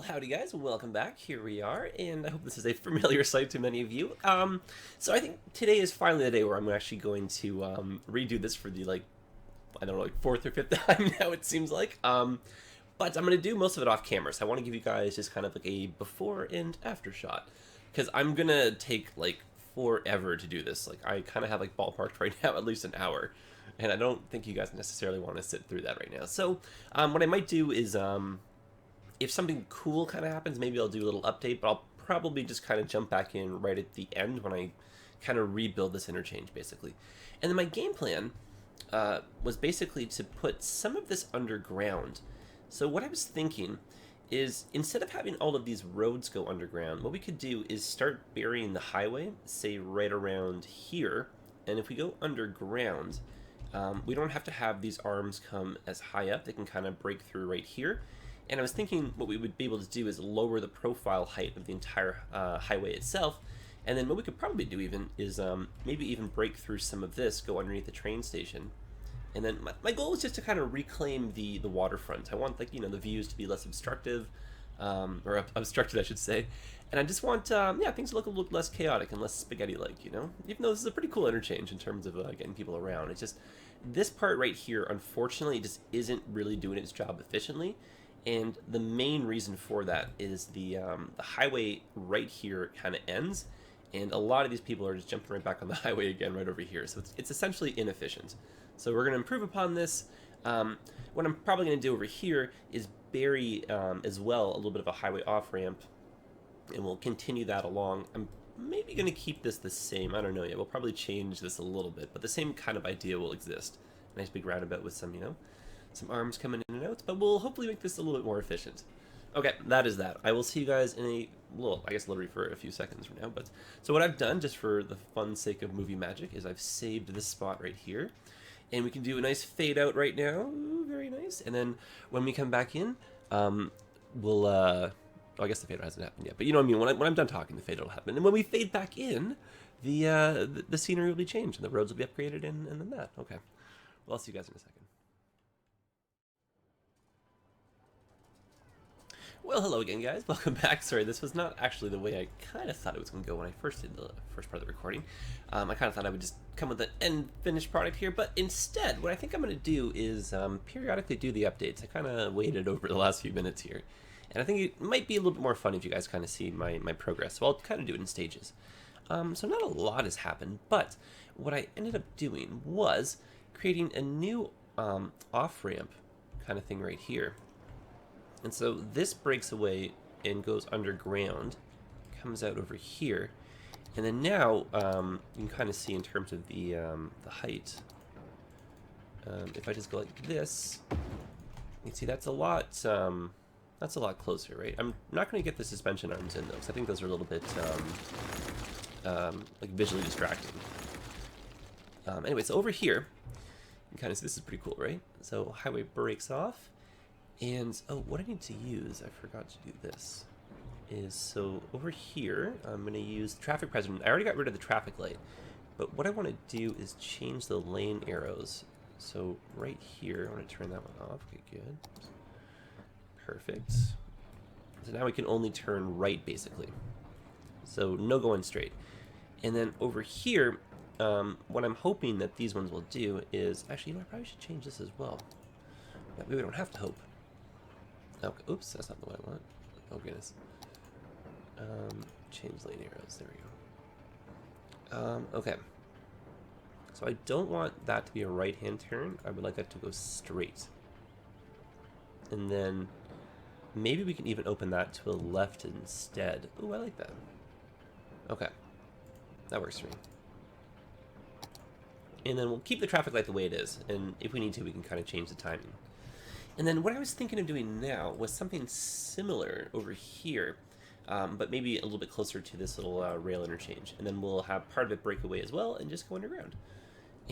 Well, howdy guys, welcome back. Here we are, and I hope this is a familiar sight to many of you. So I think today is finally the day where I'm actually going to redo this for the, like, I don't know, like fourth or fifth time now it seems like. But I'm going to do most of it off camera, so I want to give you guys just kind of like a before and after shot. Because I'm going to take, like, forever to do this. Like, I kind of have, like, ballparked right now at least an hour. And I don't think you guys necessarily want to sit through that right now. So, what I might do is, if something cool kind of happens, maybe I'll do a little update, but I'll probably just kind of jump back in right at the end when I kind of rebuild this interchange, basically. And then my game plan was basically to put some of this underground. So what I was thinking is, instead of having all of these roads go underground, what we could do is start burying the highway, say right around here, and if we go underground, we don't have to have these arms come as high up. They can kind of break through right here. And I was thinking what we would be able to do is lower the profile height of the entire highway itself. And then what we could probably do even is maybe even break through some of this, go underneath the train station. And then my goal is just to kind of reclaim the waterfront. I want, like, you know, the views to be less obstructive, or obstructed, I should say. And I just want, yeah, things to look a little less chaotic and less spaghetti-like, you know? Even though this is a pretty cool interchange in terms of getting people around. It's just, this part right here, unfortunately, just isn't really doing its job efficiently. And the main reason for that is the highway right here kind of ends, and a lot of these people are just jumping right back on the highway again right over here. So it's essentially inefficient. So we're going to improve upon this. What I'm probably going to do over here is bury as well a little bit of a highway off-ramp, and we'll continue that along. I'm maybe going to keep this the same. I don't know yet. We'll probably change this a little bit, but the same kind of idea will exist. Nice big roundabout with some, you know, some arms coming in and out, but we'll hopefully make this a little bit more efficient. Okay, that is that. I will see you guys in a little, I guess literally for a few seconds from now. But so what I've done, just for the fun sake of movie magic, is I've saved this spot right here, and we can do a nice fade out right now. Ooh, very nice. And then when we come back in, we'll oh, I guess the fade out hasn't happened yet, but you know what I mean. When I'm done talking, the fade out will happen, and when we fade back in, the scenery will be changed and the roads will be upgraded, and then that. Okay. Well, I'll see you guys in a second. Well, hello again, guys. Welcome back. Sorry, this was not actually the way I kind of thought it was going to go when I first did the first part of the recording. I kind of thought I would just come with an end finished product here, but instead, what I think I'm going to do is periodically do the updates. I kind of waited over the last few minutes here, and I think it might be a little bit more fun if you guys kind of see my progress. So I'll kind of do it in stages. So not a lot has happened, but what I ended up doing was creating a new off-ramp kind of thing right here. And so this breaks away and goes underground, comes out over here, and then now you can kind of see in terms of the height. If I just go like this, you can see that's a lot closer, right? I'm not going to get the suspension arms in though, because I think those are a little bit like visually distracting. Anyway, so over here, you can kind of see this is pretty cool, right? So highway breaks off. And, oh, what I need to use, I forgot to do this, is so over here, I'm going to use traffic president. I already got rid of the traffic light, but what I want to do is change the lane arrows. So right here, I want to turn that one off. Okay, good. Perfect. So now we can only turn right, basically. So no going straight. And then over here, what I'm hoping that these ones will do is, actually, you know, I probably should change this as well. That way we don't have to hope. Okay, oops, that's not the one I want. Oh, goodness. Change lane arrows. There we go. Okay. So I don't want that to be a right-hand turn. I would like that to go straight. And then maybe we can even open that to a left instead. Ooh, I like that. Okay. That works for me. And then we'll keep the traffic light the way it is. And if we need to, we can kind of change the timing. And then what I was thinking of doing now was something similar over here, but maybe a little bit closer to this little rail interchange. And then we'll have part of it break away as well and just go underground.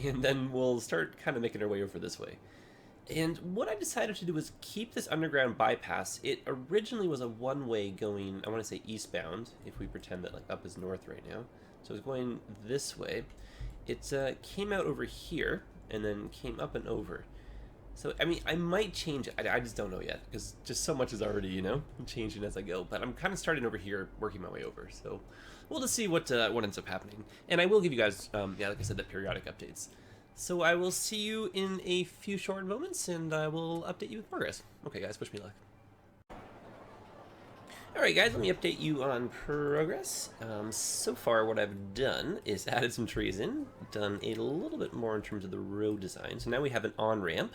And then we'll start kind of making our way over this way. And what I decided to do was keep this underground bypass. It originally was a one-way going, I want to say eastbound, if we pretend that like up is north right now. So it's going this way. It came out over here and then came up and over. So, I mean, I might change it. I just don't know yet, because just so much is already, you know, changing as I go. But I'm kind of starting over here, working my way over. So we'll just see what ends up happening. And I will give you guys, yeah, like I said, the periodic updates. So I will see you in a few short moments, and I will update you with progress. Okay, guys, wish me luck. Alright guys, let me update you on progress. So far what I've done is added some trees in, done a little bit more in terms of the road design. So now we have an on-ramp,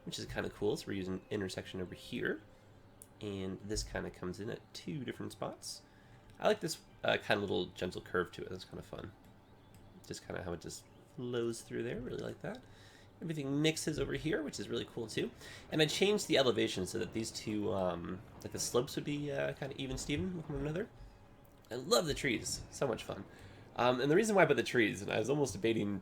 which is kind of cool. So we're using intersection over here, and this kind of comes in at 2 different spots. I like this kind of little gentle curve to it. That's kind of fun. Just kind of how it just flows through there. Really like that. Everything mixes over here, which is really cool too. And I changed the elevation so that these two, like the slopes would be kind of even Steven with one another. I love the trees. So much fun. And the reason why I put the trees, and I was almost debating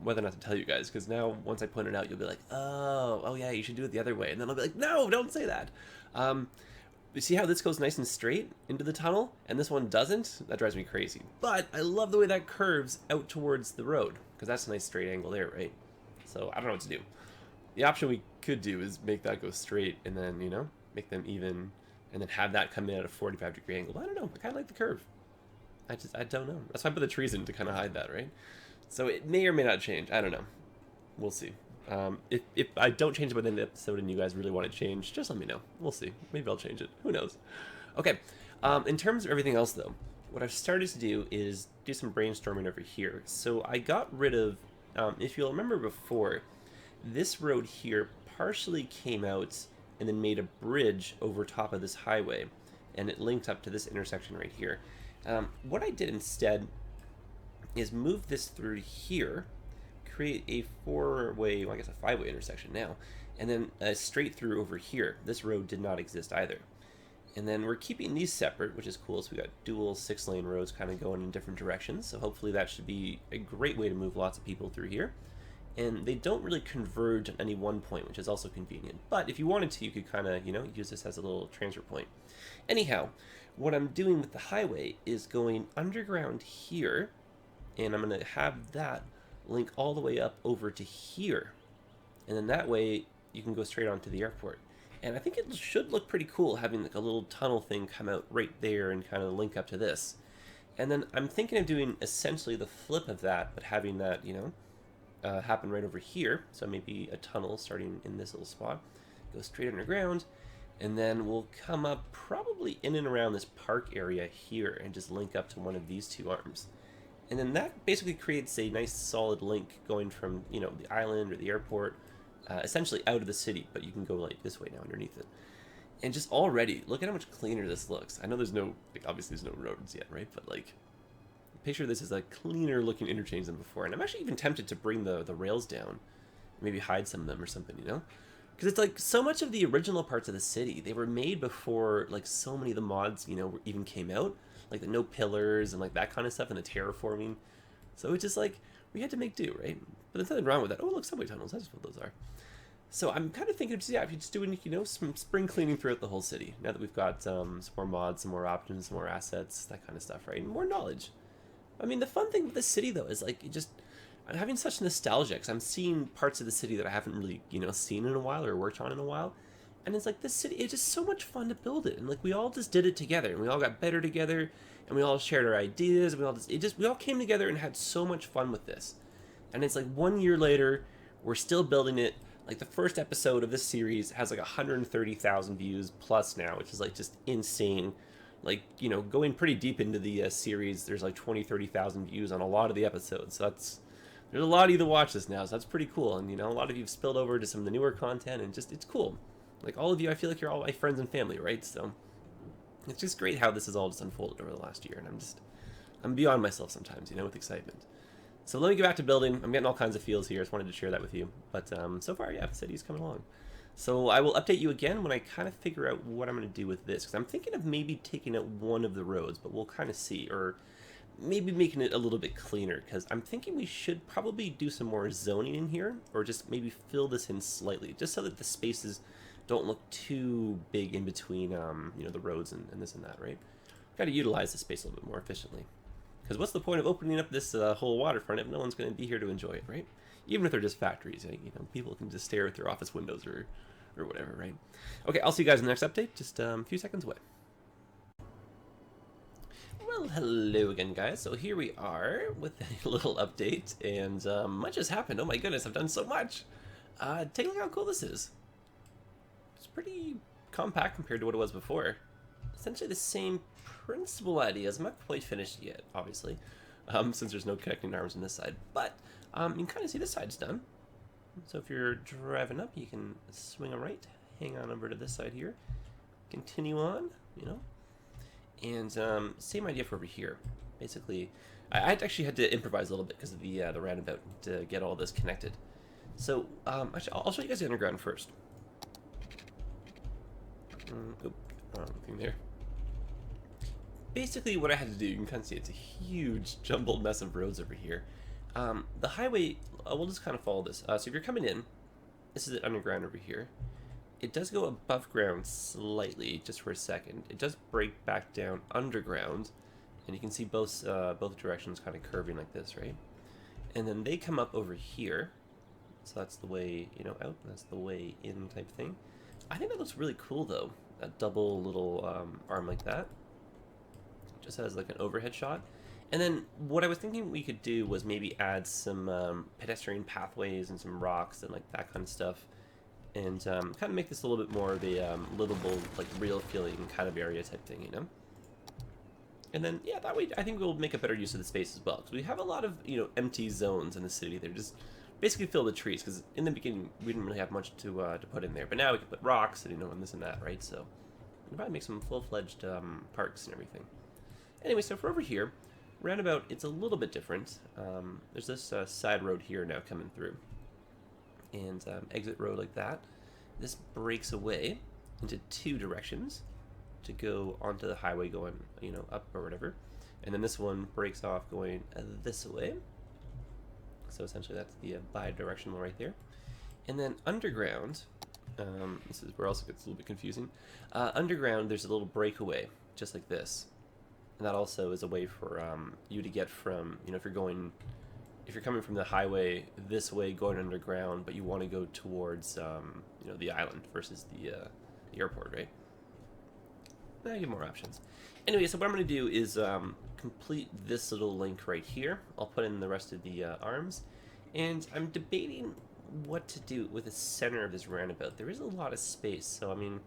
whether or not to tell you guys, because now once I point it out, you'll be like, oh yeah, you should do it the other way. And then I'll be like, no, don't say that. You see how this goes nice and straight into the tunnel, and this one doesn't? That drives me crazy. But I love the way that curves out towards the road, because that's a nice straight angle there, right? So I don't know what to do. The option we could do is make that go straight and then, you know, make them even and then have that come in at a 45-degree angle. But I don't know. I kind of like the curve. I don't know. That's why I put the trees in to kind of hide that, right? So it may or may not change. I don't know. We'll see. If I don't change it by the end of the episode and you guys really want to change, just let me know. We'll see. Maybe I'll change it. Who knows? Okay. In terms of everything else, though, what I've started to do is do some brainstorming over here. So I got rid of... if you'll remember before, this road here partially came out and then made a bridge over top of this highway, and it linked up to this intersection right here. What I did instead is move this through here, create a 4-way, well, I guess a 5-way intersection now, and then straight through over here. This road did not exist either. And then we're keeping these separate, which is cool. So we got dual 6-lane roads kind of going in different directions. So hopefully that should be a great way to move lots of people through here. And they don't really converge at any one point, which is also convenient. But if you wanted to, you could kind of, you know, use this as a little transfer point. Anyhow, what I'm doing with the highway is going underground here, and I'm going to have that link all the way up over to here. And then that way you can go straight onto the airport. And I think it should look pretty cool having like a little tunnel thing come out right there and kind of link up to this. And then I'm thinking of doing essentially the flip of that, but having that, you know, happen right over here. So maybe a tunnel starting in this little spot, go straight underground, and then we'll come up probably in and around this park area here and just link up to one of these two arms. And then that basically creates a nice solid link going from, you know, the island or the airport, essentially out of the city, but you can go like this way now underneath it. And just already, look at how much cleaner this looks. I know there's no, like, obviously there's no roads yet, right? But like, picture this as a cleaner looking interchange than before. And I'm actually even tempted to bring the rails down, maybe hide some of them or something, you know? Because it's like so much of the original parts of the city, they were made before like so many of the mods, you know, even came out, like the no pillars and like that kind of stuff and the terraforming. So it's just like, we had to make do, right? But there's nothing wrong with that. Oh, look, subway tunnels, that's what those are. So I'm kind of thinking, yeah, if you're just doing, you know, some spring cleaning throughout the whole city. Now that we've got some more mods, some more options, some more assets, that kind of stuff, right? And more knowledge. I mean, the fun thing with the city, though, is like, I'm having such nostalgia, because I'm seeing parts of the city that I haven't really, you know, seen in a while or worked on in a while. And it's like, this city, it's just so much fun to build it. And like, we all just did it together, and we all got better together, and we all shared our ideas, and we all came together and had so much fun with this. And it's like 1 year later, we're still building it. Like, the first episode of this series has like 130,000 views plus now, which is like just insane. Like, you know, going pretty deep into the series, there's like 30,000 views on a lot of the episodes. So there's a lot of you that watch this now, so that's pretty cool. And, you know, a lot of you have spilled over to some of the newer content, and just, it's cool. Like, all of you, I feel like you're all my friends and family, right? So it's just great how this has all just unfolded over the last year, and I'm beyond myself sometimes, you know, with excitement. So let me get back to building. I'm getting all kinds of feels here. I just wanted to share that with you. But so far, yeah, the city's coming along. So I will update you again when I kind of figure out what I'm going to do with this. Because I'm thinking of maybe taking out one of the roads, but we'll kind of see. Or maybe making it a little bit cleaner. Because I'm thinking we should probably do some more zoning in here. Or just maybe fill this in slightly. Just so that the spaces don't look too big in between, you know, the roads and this and that, right? Got to utilize the space a little bit more efficiently. Because what's the point of opening up this whole waterfront if no one's going to be here to enjoy it, right? Even if they're just factories, you know, people can just stare at their office windows or whatever, right? Okay, I'll see you guys in the next update, just a few seconds away. Well, hello again, guys. So here we are with a little update, and much has happened. Oh my goodness, I've done so much. Take a look how cool this is. It's pretty compact compared to what it was before. Essentially the same principal ideas. I'm not quite finished yet, obviously, since there's no connecting arms on this side. But you can kind of see this side's done. So if you're driving up, you can swing a right, hang on over to this side here, continue on, you know. And same idea for over here. Basically, I actually had to improvise a little bit because of the roundabout to get all this connected. So actually, I'll show you guys the underground first. Oop, wrong thing there. Basically, what I had to do, you can kind of see it's a huge jumbled mess of roads over here. The highway, we'll just kind of follow this. So if you're coming in, this is the underground over here. It does go above ground slightly, just for a second. It does break back down underground, and you can see both directions kind of curving like this, right? And then they come up over here, so that's the way, you know, out, that's the way in type thing. I think that looks really cool, though, a double little arm like that. Just has like an overhead shot. And then what I was thinking we could do was maybe add some pedestrian pathways and some rocks and like that kind of stuff. And kind of make this a little bit more of a livable, like real feeling kind of area type thing, you know? And then, yeah, that way I think we'll make a better use of the space as well. Because we have a lot of, you know, empty zones in the city. They're just basically filled with trees. Because in the beginning, we didn't really have much to put in there. But now we can put rocks and, you know, and this and that, right? So we'll probably make some full-fledged parks and everything. Anyway, so for over here, roundabout, it's a little bit different. There's this side road here now coming through. And exit road like that. This breaks away into two directions to go onto the highway going, you know, up or whatever. And then this one breaks off going this way. So essentially that's the bi-directional right there. And then underground, this is where else it gets a little bit confusing. Underground, there's a little breakaway, just like this. And that also is a way for you to get from, you know, if you're coming from the highway this way going underground, but you want to go towards, you know, the island versus the airport, right? Now you get more options. Anyway, so what I'm going to do is complete this little link right here. I'll put in the rest of the arms. And I'm debating what to do with the center of this roundabout. There is a lot of space, so I mean,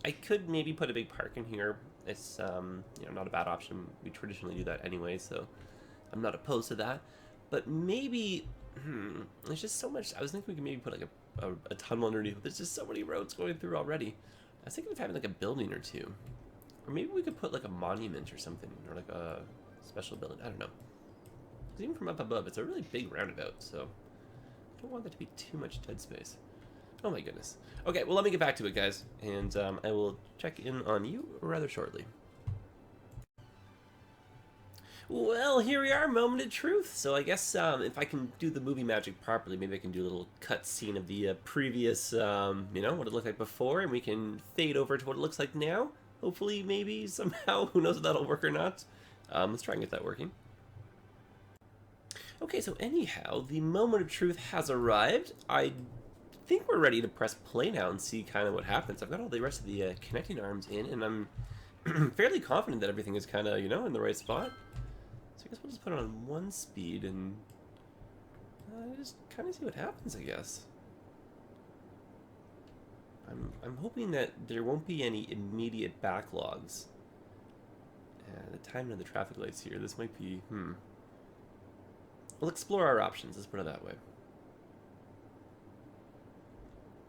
I could maybe put a big park in here. It's, you know, not a bad option. We traditionally do that anyway, so I'm not opposed to that. But maybe, there's just so much. I was thinking we could maybe put like a tunnel underneath. There's just so many roads going through already. I was thinking of having like a building or two. Or maybe we could put like a monument or something. Or like a special building. I don't know. Because even from up above, it's a really big roundabout. So I don't want there to be too much dead space. Oh my goodness. Okay, well let me get back to it, guys. And I will check in on you rather shortly. Well, here we are, moment of truth. So I guess if I can do the movie magic properly, maybe I can do a little cut scene of the previous, you know, what it looked like before, and we can fade over to what it looks like now. Hopefully, maybe, somehow. Who knows if that'll work or not. Let's try and get that working. Okay, so anyhow, the moment of truth has arrived. I think we're ready to press play now and see kind of what happens. I've got all the rest of the connecting arms in, and I'm fairly confident that everything is kind of, you know, in the right spot. So I guess we'll just put it on 1 speed and just kind of see what happens, I guess. I'm hoping that there won't be any immediate backlogs. The timing of the traffic lights here, this might be, We'll explore our options, let's put it that way.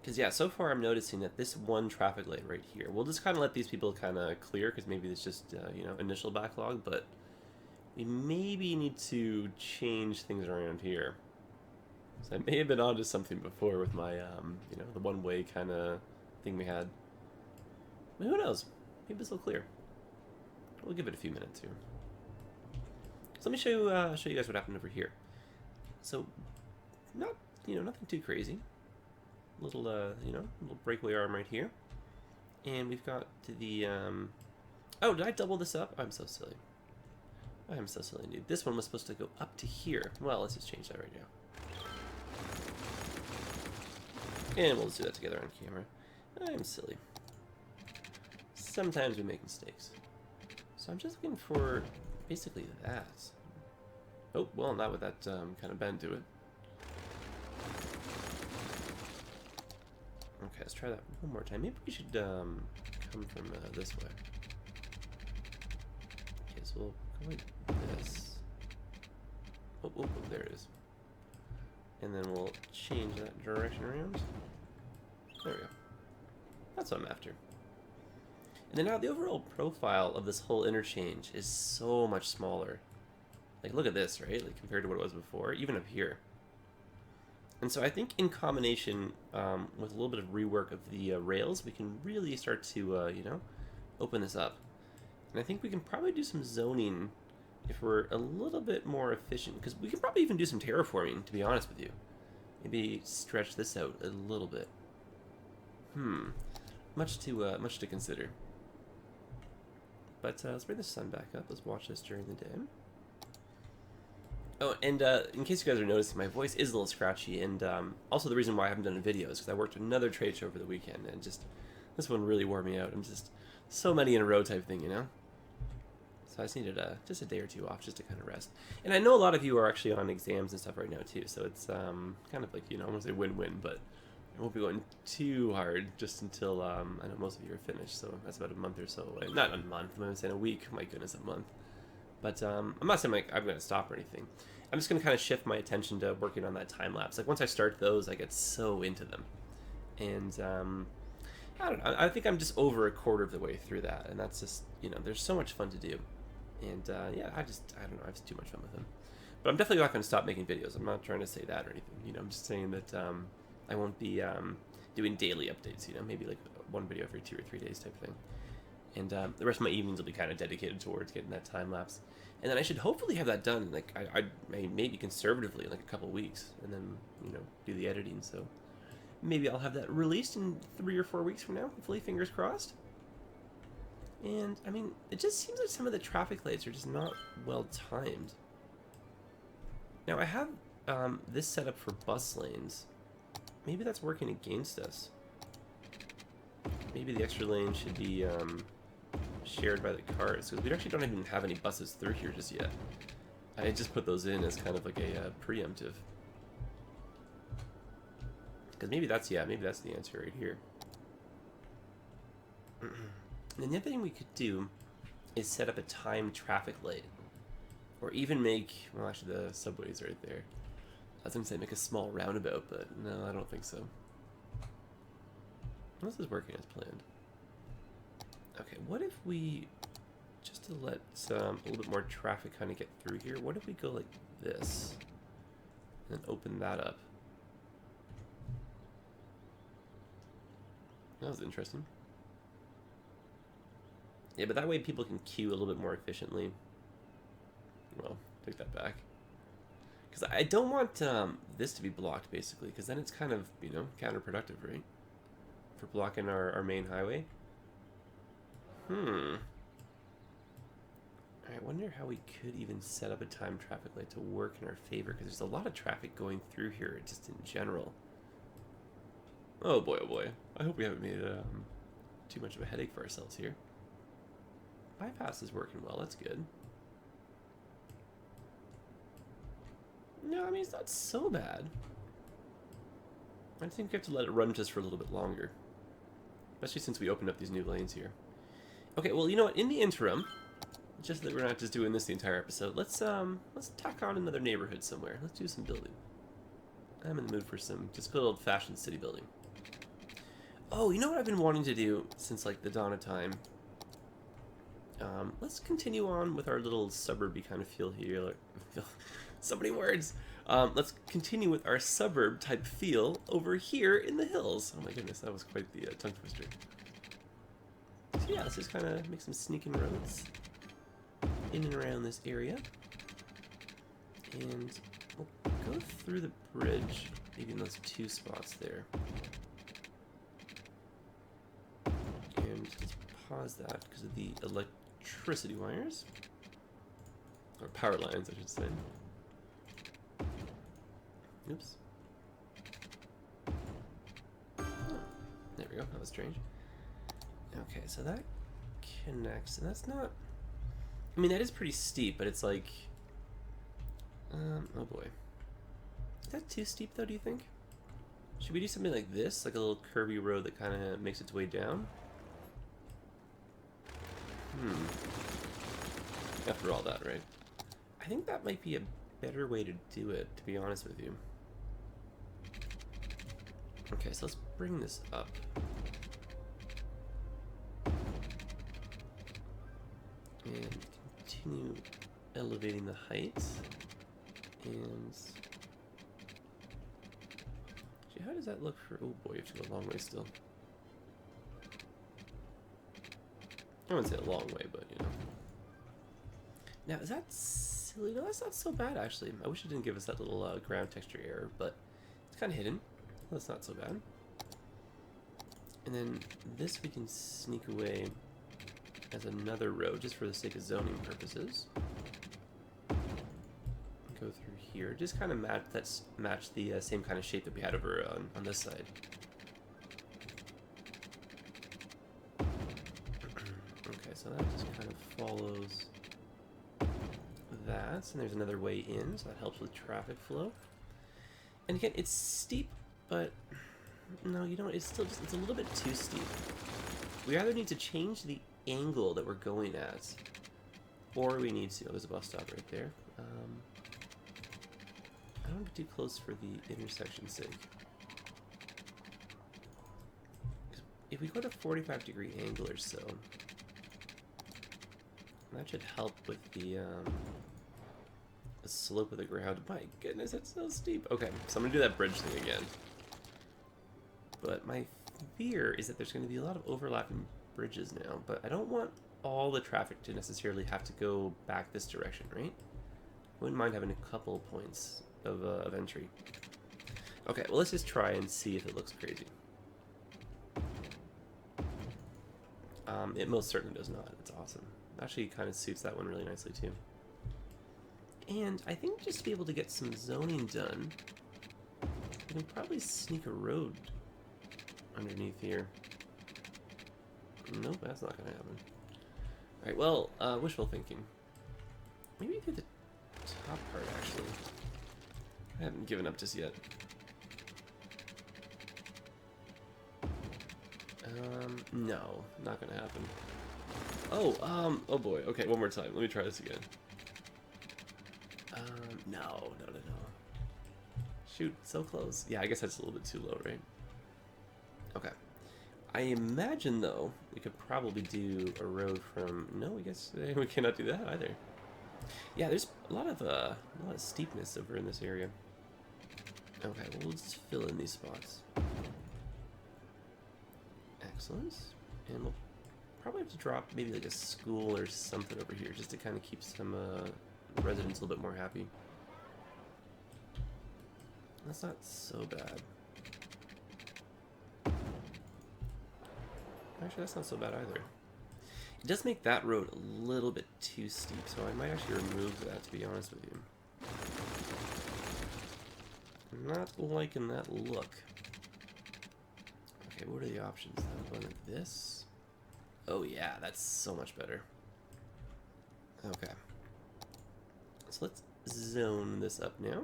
Because, yeah, so far I'm noticing that this one traffic light right here, we'll just kind of let these people kind of clear, because maybe it's just, you know, initial backlog, but we maybe need to change things around here. So I may have been onto something before with my, you know, the one-way kind of thing we had. But who knows? Maybe this will clear. We'll give it a few minutes here. So let me show you guys what happened over here. So, not, you know, nothing too crazy. Little, you know, little breakaway arm right here. And we've got the, oh, did I double this up? I'm so silly. I am so silly indeed. This one was supposed to go up to here. Well, let's just change that right now. And we'll just do that together on camera. I'm silly. Sometimes we make mistakes. So I'm just looking for basically that. Oh, well, not with that kind of bend to it. Okay, let's try that one more time. Maybe we should come from this way. Okay, so we'll go like this. Oh, oh, oh, there it is. And then we'll change that direction around. There we go. That's what I'm after. And then now the overall profile of this whole interchange is so much smaller. Like, look at this, right? Like, compared to what it was before, even up here. And so I think in combination with a little bit of rework of the rails, we can really start to, you know, open this up. And I think we can probably do some zoning if we're a little bit more efficient, because we could probably even do some terraforming, to be honest with you. Maybe stretch this out a little bit. Much to consider. But let's bring the sun back up. Let's watch this during the day. Oh, and in case you guys are noticing, my voice is a little scratchy, and also the reason why I haven't done a video is because I worked another trade show over the weekend, and just this one really wore me out. I'm just so many in a row type thing, you know. So I just needed just a day or two off just to kind of rest. And I know a lot of you are actually on exams and stuff right now too, so it's kind of like, you know, I won't say win-win, but I won't be going too hard just until I know most of you are finished, so that's about a month or so away. Not a month, I'm saying a week. My goodness, a month. But I'm not saying like I'm going to stop or anything. I'm just going to kind of shift my attention to working on that time lapse. Like once I start those, I get so into them, and I don't know. I think I'm just over a quarter of the way through that, and that's just, you know, there's so much fun to do, and yeah, I don't know. I have too much fun with them. But I'm definitely not going to stop making videos. I'm not trying to say that or anything. You know, I'm just saying that I won't be doing daily updates. You know, maybe like one video every 2 or 3 days type thing. And the rest of my evenings will be kind of dedicated towards getting that time lapse. And then I should hopefully have that done, like, maybe conservatively in like a couple weeks, and then, you know, do the editing. So maybe I'll have that released in 3 or 4 weeks from now, hopefully, fingers crossed. And, I mean, it just seems like some of the traffic lights are just not well timed. Now, I have this set up for bus lanes. Maybe that's working against us. Maybe the extra lane should be shared by the cars, because we actually don't even have any buses through here just yet. I just put those in as kind of like a preemptive. Because maybe that's, yeah, maybe that's the answer right here. And the other thing we could do is set up a timed traffic light. Or even make, well, actually the subway's right there. I was going to say make a small roundabout, but no, I don't think so. This is working as planned. Okay, what if we, just to let a little bit more traffic kind of get through here, what if we go like this and open that up? That was interesting. Yeah, but that way people can queue a little bit more efficiently. Well, take that back. Because I don't want this to be blocked, basically, because then it's kind of, you know, counterproductive, right? For blocking our main highway. I wonder how we could even set up a timed traffic light to work in our favor, because there's a lot of traffic going through here, just in general. Oh boy, oh boy. I hope we haven't made too much of a headache for ourselves here. Bypass is working well, that's good. No, I mean, it's not so bad. I think we have to let it run just for a little bit longer. Especially since we opened up these new lanes here. Okay, well, you know what? In the interim, just that we're not just doing this the entire episode, let's tack on another neighborhood somewhere. Let's do some building. I'm in the mood for some just good old-fashioned city building. Oh, you know what I've been wanting to do since, like, the dawn of time? Let's continue on with our little suburby kind of feel here. So many words. Let's continue with our suburb type feel over here in the hills. Oh my goodness, that was quite the tongue twister. So yeah, let's just kind of make some sneaking roads in and around this area. And we'll go through the bridge, maybe in those 2 spots there. And just pause that because of the electricity wires. Or power lines, I should say. Oops. There we go. That was strange. Okay, so that connects, and that's not... I mean, that is pretty steep, but it's like... oh boy. Is that too steep, though, do you think? Should we do something like this? Like a little curvy road that kind of makes its way down? After all that, right? I think that might be a better way to do it, to be honest with you. Okay, so let's bring this up. And continue elevating the height. And... gee, how does that look for... oh boy, you have to go a long way still. I wouldn't say a long way, but you know. Now, is that silly? No, that's not so bad, actually. I wish it didn't give us that little ground texture error, but it's kind of hidden. That's not so bad. And then this we can sneak away as another road, just for the sake of zoning purposes. Go through here. Just kind of match the same kind of shape that we had over on this side. Okay, so that just kind of follows that, and there's another way in, so that helps with traffic flow. And again, it's steep, but no, you know, it's still just, it's a little bit too steep. We either need to change the angle that we're going at, or we need to... oh, there's a bus stop right there. I don't want to be too close for the intersection's sake. If we go to 45-degree angle or so, that should help with the slope of the ground. My goodness, it's so steep. Okay, so I'm going to do that bridge thing again. But my fear is that there's going to be a lot of overlapping bridges now, but I don't want all the traffic to necessarily have to go back this direction, right? Wouldn't mind having a couple points of entry. Okay, well, let's just try and see if it looks crazy. It most certainly does not. It's awesome. Actually, kind of suits that one really nicely, too. And I think just to be able to get some zoning done, we can probably sneak a road underneath here. Nope, that's not going to happen. Alright, well, wishful thinking. Maybe do the top part, actually. I haven't given up just yet. No, not gonna happen. Oh, oh boy. Okay, one more time. Let me try this again. No. Shoot, so close. Yeah, I guess that's a little bit too low, right? Okay. I imagine, though, we could probably do a road from... no, I guess we cannot do that either. Yeah, there's a lot of steepness over in this area. Okay, well, we'll just fill in these spots. Excellent. And we'll probably have to drop maybe like a school or something over here just to kind of keep some residents a little bit more happy. That's not so bad. Actually, that's not so bad either. It does make that road a little bit too steep, so I might actually remove that, to be honest with you. I'm not liking that look. Okay, what are the options? I'm going like this. Oh yeah, that's so much better. Okay. So let's zone this up now.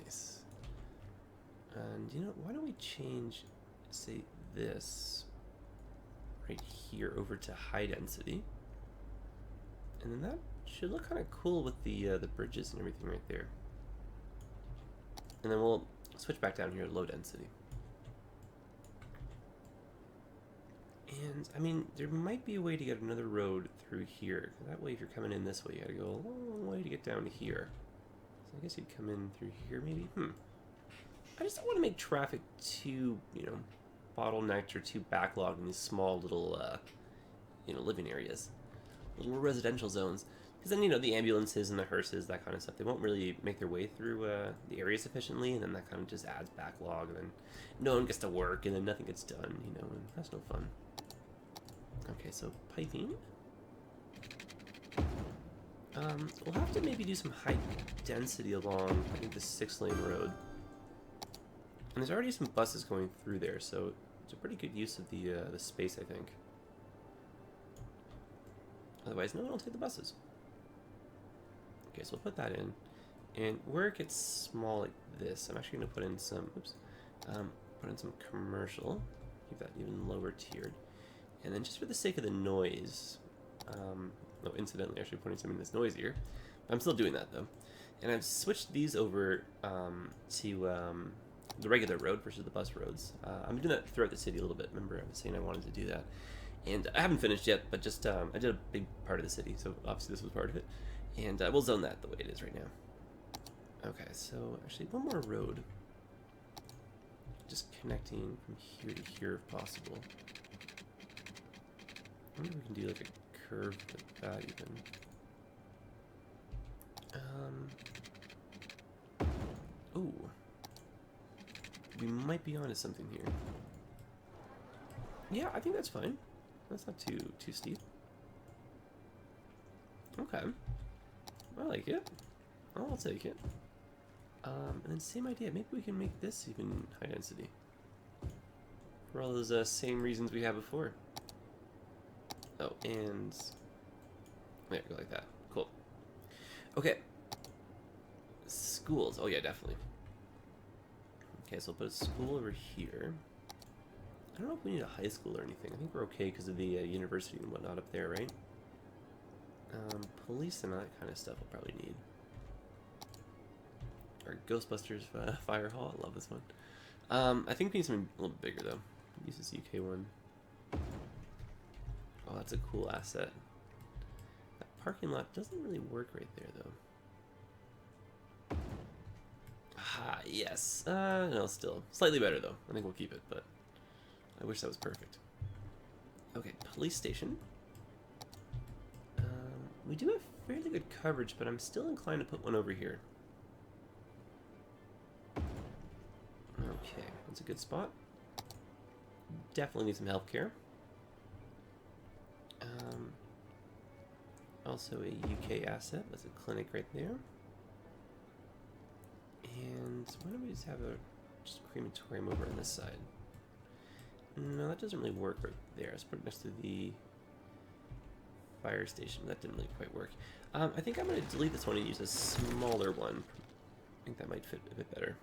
Nice. And you know, why don't we change, say, this right here over to high density. And then that should look kind of cool with the bridges and everything right there. And then we'll switch back down here to low density. And, I mean, there might be a way to get another road through here. That way, if you're coming in this way, you gotta go a long way to get down to here. So I guess you'd come in through here, maybe? I just don't want to make traffic too, you know, bottlenecked or too backlogged in these small little, you know, living areas. Little residential zones. Because then, you know, the ambulances and the hearses, that kind of stuff, they won't really make their way through the areas efficiently, and then that kind of just adds backlog, and then no one gets to work, and then nothing gets done, you know, and that's no fun. Okay, so piping. We'll have to maybe do some high density along, I think, the 6-lane road. And there's already some buses going through there, so it's a pretty good use of the space, I think. Otherwise, no one will take the buses. Okay, so we'll put that in. And where it gets small like this, I'm actually going to put in some, put in some commercial. Keep that even lower tiered. And then just for the sake of the noise, incidentally, actually putting something that's noisier. I'm still doing that though. And I've switched these over to the regular road versus the bus roads. I'm doing that throughout the city a little bit. Remember, I was saying I wanted to do that. And I haven't finished yet, but just I did a big part of the city, so obviously this was part of it. And we'll zone that the way it is right now. Okay, so actually one more road. Just connecting from here to here if possible. I wonder if we can do like a curve like that even. Ooh. We might be onto something here. Yeah, I think that's fine. That's not too steep. Okay. I like it. I'll take it. And then same idea. Maybe we can make this even high density. For all those same reasons we had before. Oh, and there, go like that. Cool. Okay. Schools. Oh yeah, definitely. Okay, so we'll put a school over here. I don't know if we need a high school or anything. I think we're okay because of the university and whatnot up there, right? Police and that kind of stuff we'll probably need. Our Ghostbusters Fire Hall. I love this one. I think we need something a little bigger though. Use this UK one. Oh, that's a cool asset. That parking lot doesn't really work right there though. Ah, yes. No, still. Slightly better though. I think we'll keep it, but I wish that was perfect. Okay, police station. We do have fairly good coverage, but I'm still inclined to put one over here. Okay, that's a good spot. Definitely need some healthcare. Also a UK asset. That's a clinic right there. And why don't we just have a crematorium over on this side? No, that doesn't really work right there. Let's put it next to the fire station. That didn't really quite work. I think I'm going to delete this one and use a smaller one. I think that might fit a bit better.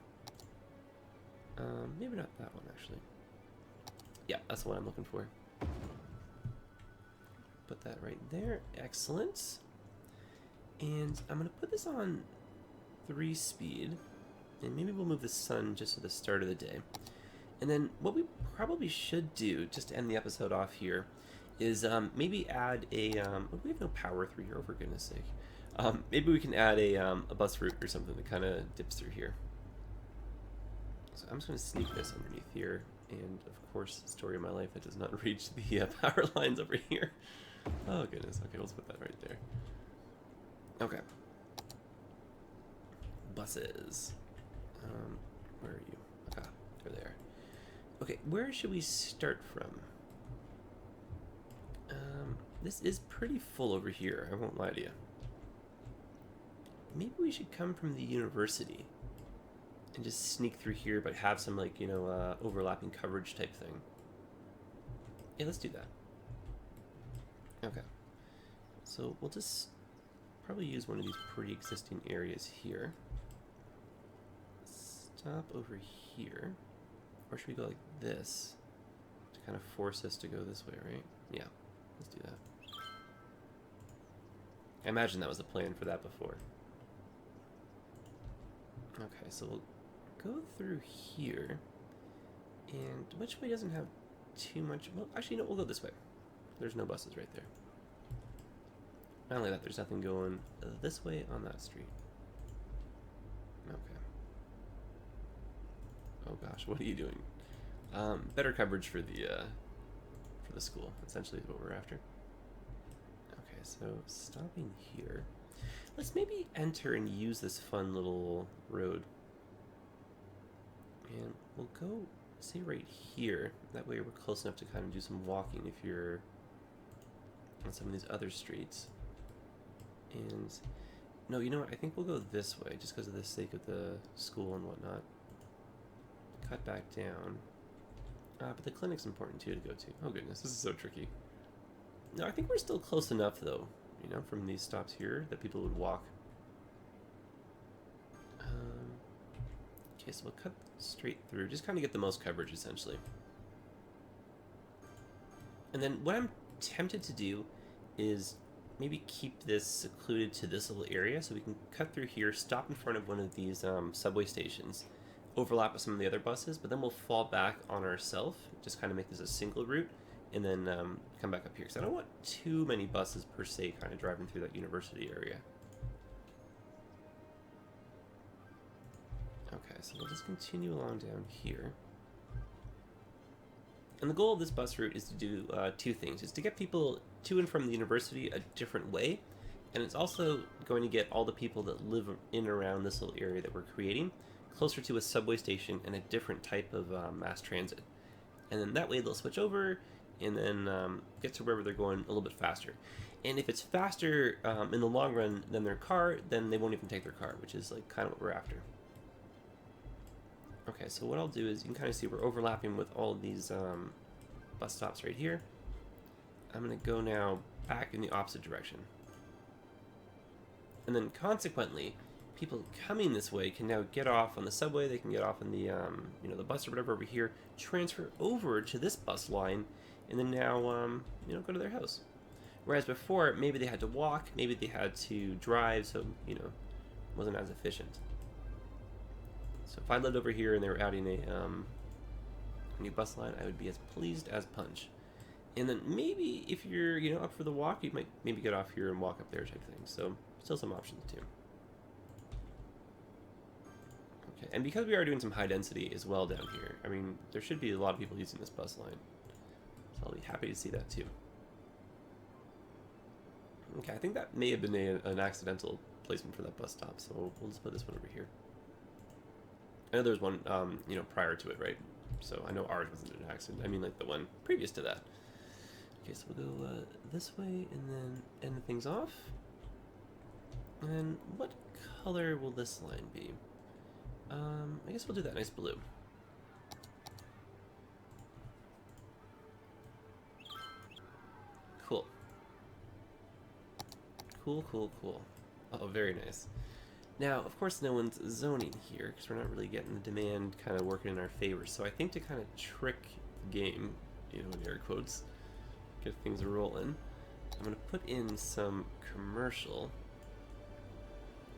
Maybe not that one, actually. Yeah, that's the one I'm looking for. Put that right there. Excellent. And I'm going to put this on 3-speed. And maybe we'll move the sun just at the start of the day. And then what we probably should do, just to end the episode off here, is maybe add a... we have no power through here, oh, for goodness sake. Maybe we can add a bus route or something that kind of dips through here. So I'm just going to sneak this underneath here. And, of course, story of my life, that does not reach the power lines over here. Oh, goodness. Okay, let's put that right there. Okay. Buses. Where are you? Okay, they're there. Okay, where should we start from? This is pretty full over here, I won't lie to you. Maybe we should come from the university and just sneak through here, but have some, like, you know, overlapping coverage type thing. Yeah, let's do that. Okay. So we'll just probably use one of these pre-existing areas here. Stop over here. Or should we go like this to kind of force us to go this way, right? Yeah, let's do that. I imagine that was the plan for that before. Okay, so we'll go through here. And which way doesn't have too much... Well, actually, no, we'll go this way. There's no buses right there. Not only that, there's nothing going this way on that street. Okay. Oh gosh, what are you doing? Better coverage for the school, essentially is what we're after. Okay, so stopping here. Let's maybe enter and use this fun little road. And we'll go, say, right here. That way we're close enough to kind of do some walking if you're on some of these other streets. And, no, you know what? I think we'll go this way, just because of the sake of the school and whatnot. cut back down. But the clinic's important too to go to. Oh goodness, this is so tricky. No, I think we're still close enough though, you know, from these stops here that people would walk. Okay, so we'll cut straight through, just kind of get the most coverage essentially. And then what I'm tempted to do is maybe keep this secluded to this little area so we can cut through here, stop in front of one of these subway stations, overlap with some of the other buses, but then we'll fall back on ourselves, just kind of make this a single route, and then come back up here, because I don't want too many buses per se kind of driving through that university area. Okay, so we'll just continue along down here. And the goal of this bus route is to do two things. It's to get people to and from the university a different way, and it's also going to get all the people that live in and around this little area that we're creating closer to a subway station and a different type of mass transit. And then that way they'll switch over and then get to wherever they're going a little bit faster. And if it's faster in the long run than their car, then they won't even take their car, which is like kind of what we're after. Okay, so what I'll do is you can kind of see we're overlapping with all of these bus stops right here. I'm going to go now back in the opposite direction. And then consequently, people coming this way can now get off on the subway, they can get off on the, you know, the bus or whatever over here, transfer over to this bus line, and then now, you know, go to their house. Whereas before, maybe they had to walk, maybe they had to drive, so, you know, it wasn't as efficient. So if I lived over here and they were adding a new bus line, I would be as pleased as punch. And then maybe if you're, you know, up for the walk, you might maybe get off here and walk up there type thing. So still some options too. Okay, and because we are doing some high density as well down here, I mean, there should be a lot of people using this bus line. So I'll be happy to see that too. Okay, I think that may have been an accidental placement for that bus stop, so we'll just put this one over here. I know there's one, you know, prior to it, right? So I know ours wasn't an accident. I mean, like the one previous to that. Okay, so we'll go this way and then end things off. And what color will this line be? I guess we'll do that nice blue. Cool. Cool, cool, cool. Oh, very nice. Now, of course, no one's zoning here because we're not really getting the demand kind of working in our favor. So I think to kind of trick the game, you know, in air quotes, get things rolling, I'm going to put in some commercial.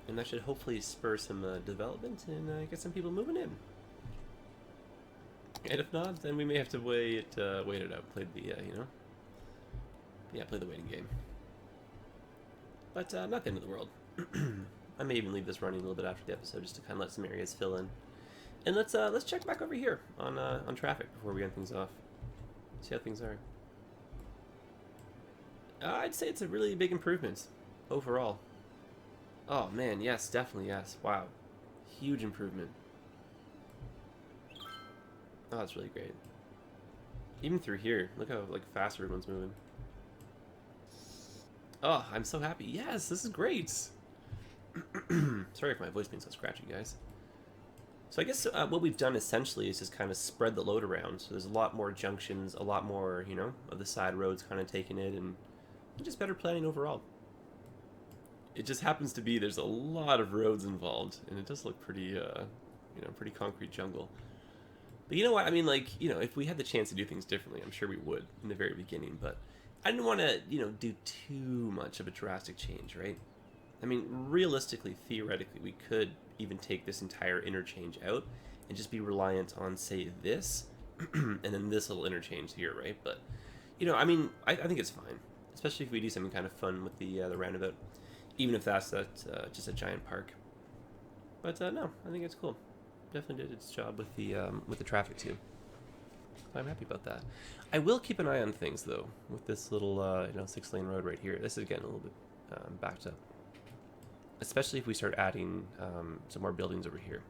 And that should hopefully spur some development and get some people moving in. And if not, then we may have to wait it out, play the, you know, yeah, play the waiting game. But not the end of the world. I may even leave this running a little bit after the episode just to kind of let some areas fill in. And let's check back over here on traffic before we end things off. See how things are. I'd say it's a really big improvement overall. Oh man, yes, definitely yes. Wow, huge improvement. Oh, that's really great. Even through here, look how like fast everyone's moving. Oh, I'm so happy. Yes, this is great. Sorry for my voice being so scratchy, guys. So I guess what we've done essentially is just kind of spread the load around. So there's a lot more junctions, a lot more, you know, of the side roads kind of taking it, and just better planning overall. It just happens to be there's a lot of roads involved, and it does look pretty, you know, pretty concrete jungle. But you know what? I mean, like, you know, if we had the chance to do things differently, I'm sure we would in the very beginning. But I didn't want to, you know, do too much of a drastic change, right? I mean, realistically, theoretically, we could even take this entire interchange out and just be reliant on, say, this, and then this little interchange here, right? But, you know, I mean, I think it's fine, especially if we do something kind of fun with the roundabout, even if that's just a giant park. But no, I think it's cool. Definitely did its job with the traffic too. I'm happy about that. I will keep an eye on things though with this little you know, 6-lane road right here. This is getting a little bit backed up, especially if we start adding some more buildings over here.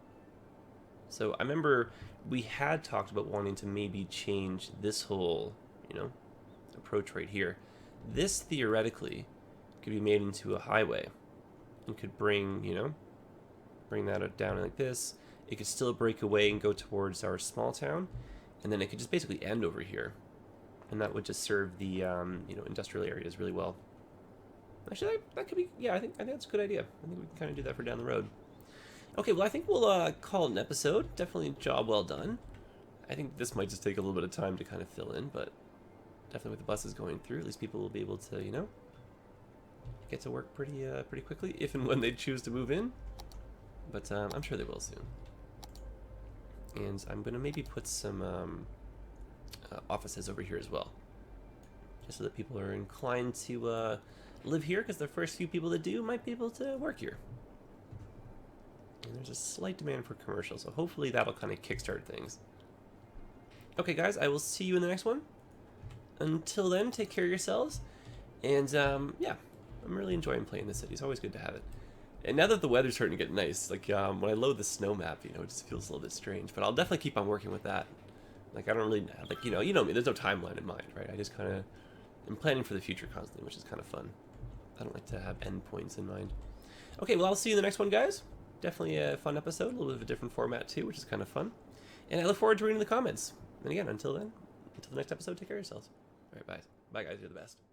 So I remember we had talked about wanting to maybe change this whole, you know, approach right here. This theoretically could be made into a highway and could bring, you know, bring that down like this. it could still break away and go towards our small town, and then it could just basically end over here, and that would just serve the you know, industrial areas really well. Actually, that could be, yeah, I think that's a good idea. I think we can kind of do that for down the road. Okay, well, I think we'll call it an episode. Definitely a job well done. I think this might just take a little bit of time to kind of fill in, but definitely with the buses going through, at least people will be able to, you know, get to work pretty quickly, if and when they choose to move in. But I'm sure they will soon. And I'm going to maybe put some offices over here as well, just so that people are inclined to live here, because the first few people that do might be able to work here. And there's a slight demand for commercial, so hopefully that'll kind of kickstart things. Okay, guys, I will see you in the next one. Until then, take care of yourselves. And, yeah, I'm really enjoying playing this city. It's always good to have it. And now that the weather's starting to get nice, like, when I load the snow map, you know, it just feels a little bit strange. But I'll definitely keep on working with that. Like, I don't really, like, you know me, there's no timeline in mind, right? I just kind of am planning for the future constantly, which is kind of fun. I don't like to have endpoints in mind. Okay, well, I'll see you in the next one, guys. Definitely a fun episode, a little bit of a different format, too, which is kind of fun. And I look forward to reading the comments. And again, until then, until the next episode, take care of yourselves. All right, bye. Bye, guys. You're the best.